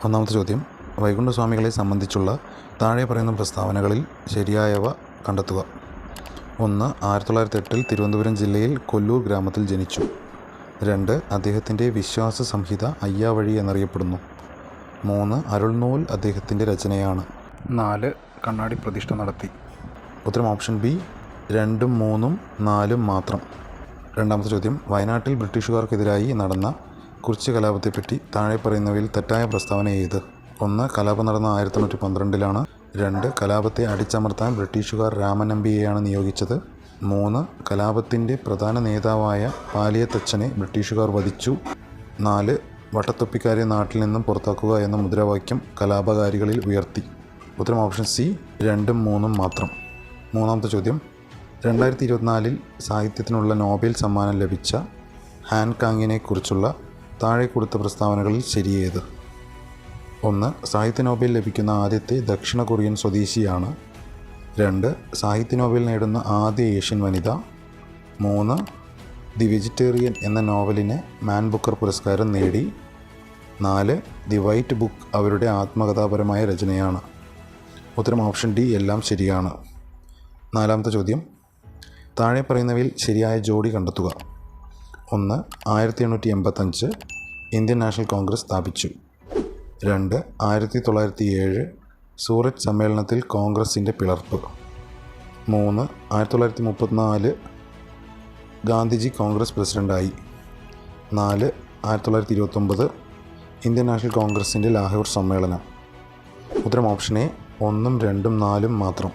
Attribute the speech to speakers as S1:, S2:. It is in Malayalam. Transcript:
S1: ഒന്നാമത്തെ ചോദ്യം, വൈകുണ്ഠസ്വാമികളെ സംബന്ധിച്ചുള്ള താഴെ പറയുന്ന പ്രസ്താവനകളിൽ ശരിയായവ കണ്ടെത്തുക. 1. 1908 തിരുവനന്തപുരം ജില്ലയിൽ കൊല്ലൂർ ഗ്രാമത്തിൽ ജനിച്ചു. 2. അദ്ദേഹത്തിൻ്റെ വിശ്വാസ സംഹിത അയ്യാവഴി എന്നറിയപ്പെടുന്നു. 3. അരുൾനൂൽ അദ്ദേഹത്തിൻ്റെ രചനയാണ്. 4. കണ്ണാടി പ്രതിഷ്ഠ നടത്തി. ഉത്തരം ഓപ്ഷൻ ബി 2, 3, 4 മാത്രം. രണ്ടാമത്തെ ചോദ്യം, വയനാട്ടിൽ ബ്രിട്ടീഷുകാർക്കെതിരായി നടന്ന കുറിച്യ കലാപത്തെപ്പറ്റി താഴെ പറയുന്നവയിൽ തെറ്റായ പ്രസ്താവന ഏത്? 1. കലാപം നടന്ന 1812-ലാണ്. 2. കലാപത്തെ അടിച്ചമർത്താൻ ബ്രിട്ടീഷുകാർ രാമനമ്പിയെയാണ് നിയോഗിച്ചത്. 3. കലാപത്തിൻ്റെ പ്രധാന നേതാവായ പാലിയത്തച്ഛനെ ബ്രിട്ടീഷുകാർ വധിച്ചു. 4. വട്ടത്തൊപ്പിക്കാരെ നാട്ടിൽ നിന്നും പുറത്താക്കുക എന്ന മുദ്രാവാക്യം കലാപകാരികളിൽ ഉയർത്തി. ഉത്തരം ഓപ്ഷൻ സി 2, 3 മാത്രം. മൂന്നാമത്തെ ചോദ്യം, 2024 സാഹിത്യത്തിനുള്ള നോബൽ സമ്മാനം ലഭിച്ച ഹാൻകാങ്ങിനെ കുറിച്ചുള്ള താഴെ കൊടുത്ത പ്രസ്താവനകളിൽ ശരിയേത്? 1. സാഹിത്യ നോബൽ ലഭിക്കുന്ന ആദ്യത്തെ ദക്ഷിണ കൊറിയൻ സ്വദേശിയാണ്. 2. സാഹിത്യ നോബൽ നേടുന്ന ആദ്യ ഏഷ്യൻ വനിത. 3. ദി വെജിറ്റേറിയൻ എന്ന നോവലിന് മാൻ ബുക്കർ പുരസ്കാരം നേടി. 4. ദി വൈറ്റ് ബുക്ക് അവരുടെ ആത്മകഥാപരമായ രചനയാണ്. ഉത്തരം ഓപ്ഷൻ ഡി എല്ലാം ശരിയാണ്. നാലാമത്തെ ചോദ്യം, താഴെ പറയുന്നവയിൽ ശരിയായ ജോഡി കണ്ടെത്തുക. 1. 1885 ഇന്ത്യൻ നാഷണൽ കോൺഗ്രസ് സ്ഥാപിച്ചു. 2. 1907 സൂററ്റ് സമ്മേളനത്തിൽ കോൺഗ്രസിൻ്റെ പിളർപ്പ്. 3. 1934 ഗാന്ധിജി കോൺഗ്രസ് പ്രസിഡൻ്റായി. 4. 1929 ഇന്ത്യൻ നാഷണൽ കോൺഗ്രസിൻ്റെ ലാഹോർ സമ്മേളനം. ഉത്തരം ഓപ്ഷൻ എ 1, 2, 4 മാത്രം.